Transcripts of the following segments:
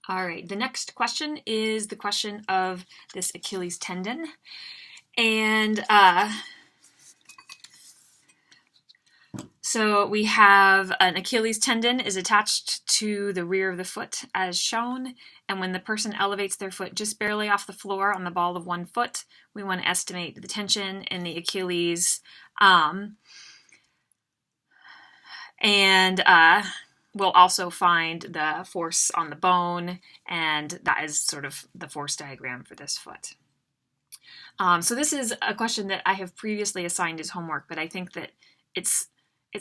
All right, the next question is the question of this Achilles tendon. And so we have an Achilles tendon is attached to the rear of the foot as shown. And when the person elevates their foot just barely off the floor on the ball of one foot, we want to estimate the tension in the Achilles. We'll also find the force on the bone, and that is sort of the force diagram for this foot. So this is a question that I have previously assigned as homework, but I think that it's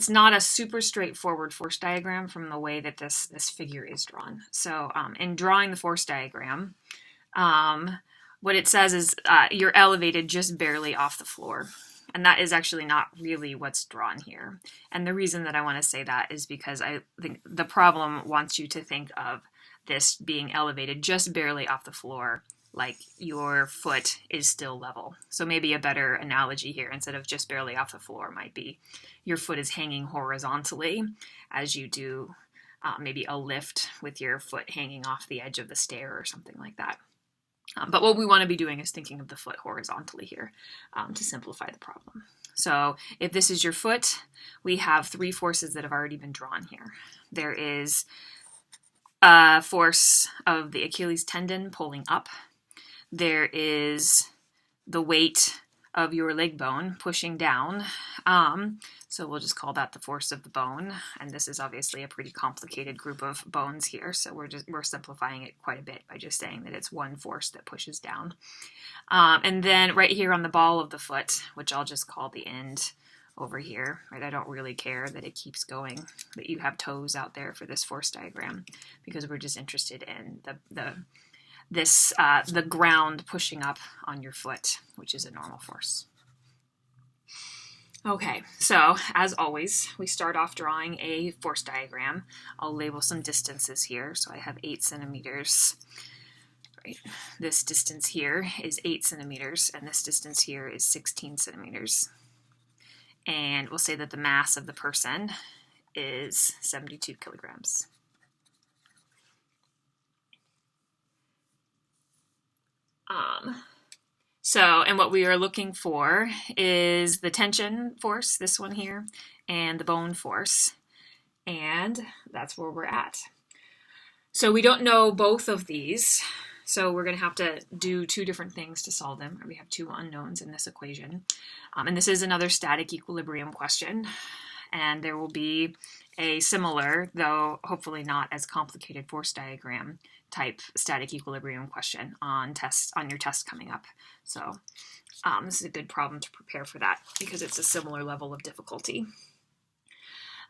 not a super straightforward force diagram from the way that this figure is drawn. So in drawing the force diagram, what it says is you're elevated just barely off the floor. And that is actually not really what's drawn here. And the reason that I want to say that is because I think the problem wants you to think of this being elevated just barely off the floor, like your foot is still level. So maybe a better analogy here, instead of just barely off the floor, might be your foot is hanging horizontally as you do maybe a lift with your foot hanging off the edge of the stair or something like that. But what we want to be doing is thinking of the foot horizontally here to simplify the problem. So if this is your foot, we have three forces that have already been drawn here. There is a force of the Achilles tendon pulling up. There is the weight of your leg bone pushing down. So we'll just call that the force of the bone. And this is obviously a pretty complicated group of bones here. So we're simplifying it quite a bit by just saying that it's one force that pushes down. And then right here on the ball of the foot, which I'll just call the end over here, right? I don't really care that it keeps going, that you have toes out there for this force diagram, because we're just interested in the ground pushing up on your foot, which is a normal force. Okay, so as always, we start off drawing a force diagram. I'll label some distances here. So I have 8 centimeters. Right. This distance here is 8 centimeters, and this distance here is 16 centimeters. And we'll say that the mass of the person is 72 kilograms. And what we are looking for is the tension force, this one here, and the bone force. And that's where we're at. So we don't know both of these. So we're going to have to do two different things to solve them. We have two unknowns in this equation. And this is another static equilibrium question. And there will be a similar, though hopefully not as complicated, force diagram type static equilibrium question on your test coming up. So this is a good problem to prepare for that because it's a similar level of difficulty.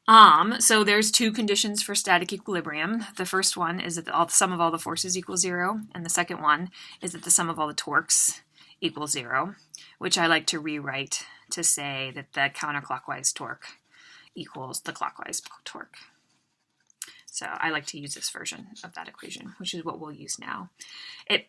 So there's two conditions for static equilibrium. The first one is that the sum of all the forces equals 0, and the second one is that the sum of all the torques equals 0, which I like to rewrite to say that the counterclockwise torque equals the clockwise torque. So I like to use this version of that equation, which is what we'll use now. It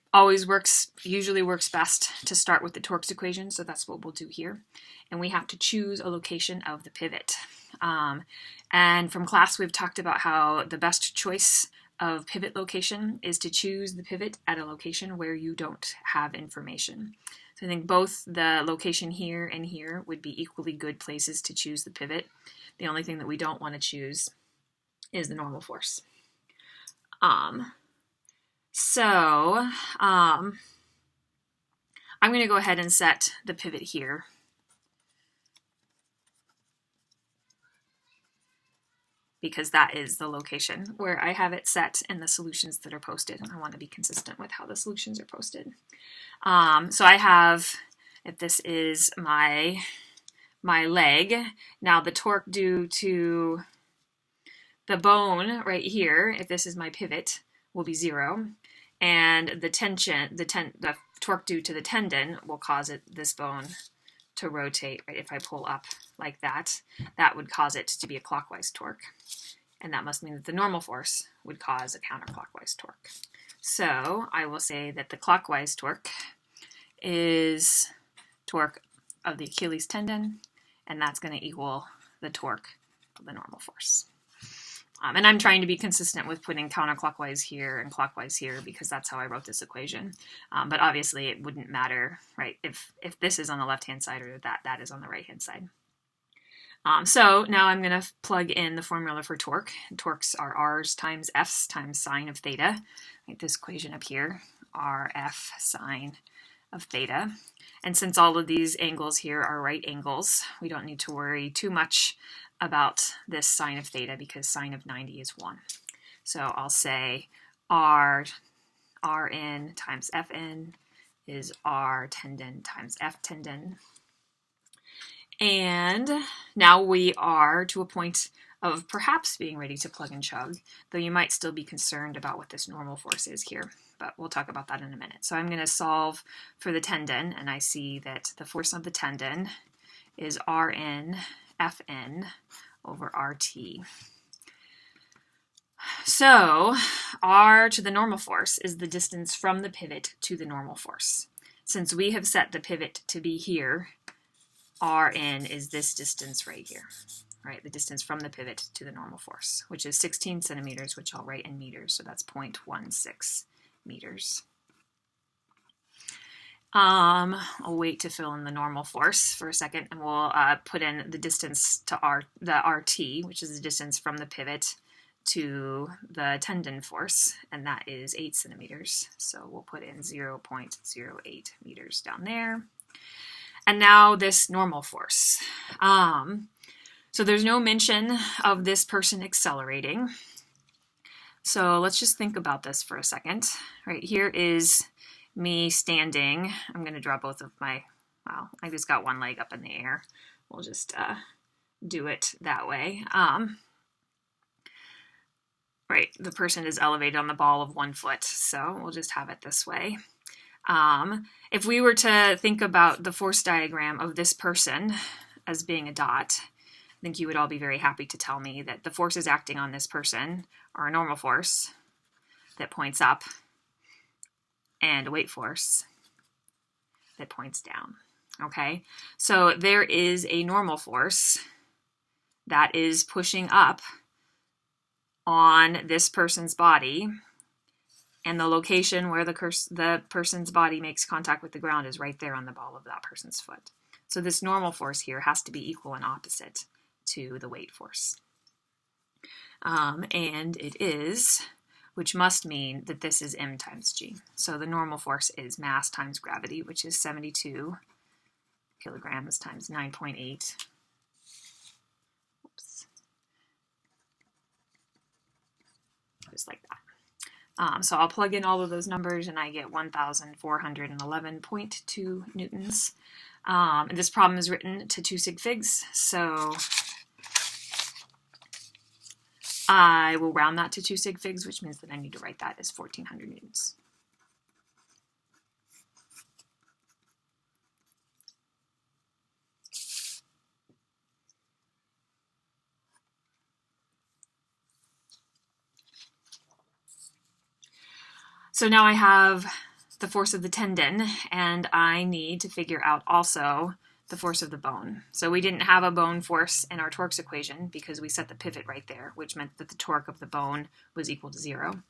usually works best to start with the torques equation, so that's what we'll do here. And we have to choose a location of the pivot. And from class, we've talked about how the best choice of pivot location is to choose the pivot at a location where you don't have information. So I think both the location here and here would be equally good places to choose the pivot. The only thing that we don't want to choose is the normal force. I'm going to go ahead and set the pivot here. Because that is the location where I have it set in the solutions that are posted. And I want to be consistent with how the solutions are posted. So I have, if this is my leg, now the torque due to the bone right here, if this is my pivot, will be 0. And the torque due to the tendon will cause this bone to rotate, right? If I pull up like that, that would cause it to be a clockwise torque. And that must mean that the normal force would cause a counterclockwise torque. So I will say that the clockwise torque is torque of the Achilles tendon, and that's going to equal the torque of the normal force. And I'm trying to be consistent with putting counterclockwise here and clockwise here because that's how I wrote this equation. But obviously it wouldn't matter, right, if this is on the left-hand side or that is on the right-hand side. So now I'm going to plug in the formula for torque. Torques are R's times F's times sine of theta. Right, this equation up here, RF sine of theta. And since all of these angles here are right angles, we don't need to worry too much about this sine of theta because sine of 90 is 1. So I'll say Rn times Fn is R tendon times F tendon. And now we are to a point of perhaps being ready to plug and chug, though you might still be concerned about what this normal force is here, but we'll talk about that in a minute. So I'm going to solve for the tendon, and I see that the force of the tendon is Rn Fn over RT. So R to the normal force is the distance from the pivot to the normal force. Since we have set the pivot to be here, Rn is this distance right here, right? The distance from the pivot to the normal force, which is 16 centimeters, which I'll write in meters, so that's 0.16 meters. I'll wait to fill in the normal force for a second, and we'll put in the distance to the RT, which is the distance from the pivot to the tendon force, and that is 8 centimeters. So we'll put in 0.08 meters down there. And now this normal force. So there's no mention of this person accelerating. So let's just think about this for a second. Right, here is me standing. I'm going to draw both of my, well, I just got one leg up in the air. We'll just do it that way. Right, the person is elevated on the ball of 1 foot, so we'll just have it this way. If we were to think about the force diagram of this person as being a dot, I think you would all be very happy to tell me that the forces acting on this person are a normal force that points up and a weight force that points down. Okay, so there is a normal force that is pushing up on this person's body, and the location where the person's body makes contact with the ground is right there on the ball of that person's foot. So this normal force here has to be equal and opposite to the weight force. And it is, which must mean that this is m times g. So the normal force is mass times gravity, which is 72 kilograms times 9.8. Oops. Just like that. So I'll plug in all of those numbers and I get 1,411.2 newtons. And this problem is written to 2 sig figs, so I will round that to 2 sig figs, which means that I need to write that as 1,400 newtons. So now I have the force of the tendon, and I need to figure out also the force of the bone. So we didn't have a bone force in our torques equation because we set the pivot right there, which meant that the torque of the bone was equal to 0.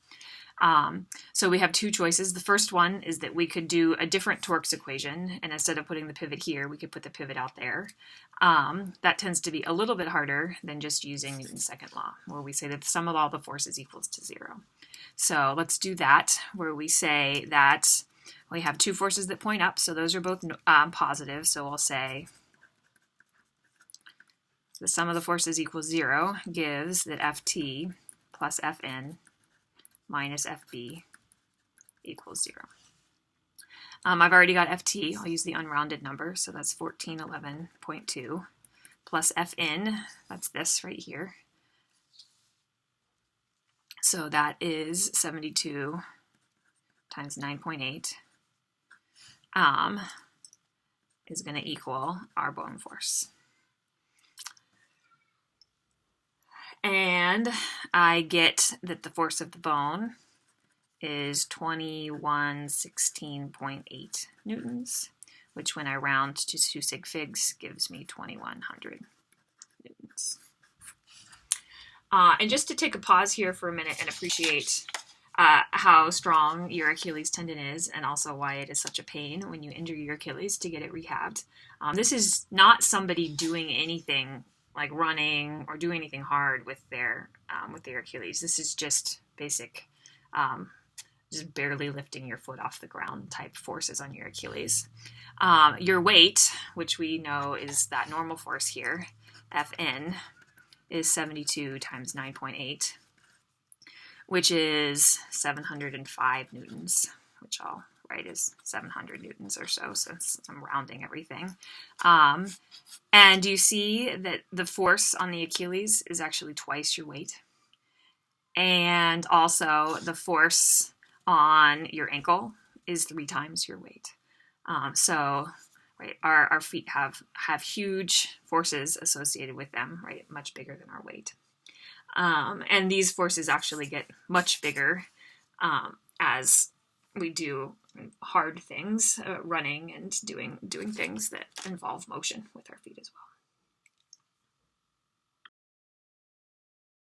So we have 2 choices. The first one is that we could do a different torques equation, and instead of putting the pivot here, we could put the pivot out there. That tends to be a little bit harder than just using Newton's second law, where we say that the sum of all the forces equals to 0. So let's do that, where we say that we have 2 forces that point up, so those are both positive, so we'll say the sum of the forces equals 0 gives that Ft plus Fn minus Fb equals 0. I've already got Ft, I'll use the unrounded number, so that's 1411.2 plus Fn, that's this right here. So that is 72 times 9.8 is going to equal our bone force. And I get that the force of the bone is 2116.8 newtons, which when I round to 2 sig figs gives me 2100 newtons. And just to take a pause here for a minute and appreciate how strong your Achilles tendon is, and also why it is such a pain when you injure your Achilles to get it rehabbed. This is not somebody doing anything like running or doing anything hard with their Achilles. This is just basic, just barely lifting your foot off the ground type forces on your Achilles. Your weight, which we know is that normal force here, Fn, is 72 times 9.8, which is 705 newtons, which I'll write as 700 newtons or so, since I'm rounding everything. And you see that the force on the Achilles is actually twice your weight. And also the force on your ankle is 3 times your weight. Right, our feet have huge forces associated with them, right, much bigger than our weight. And these forces actually get much bigger as we do hard things, running and doing things that involve motion with our feet as well.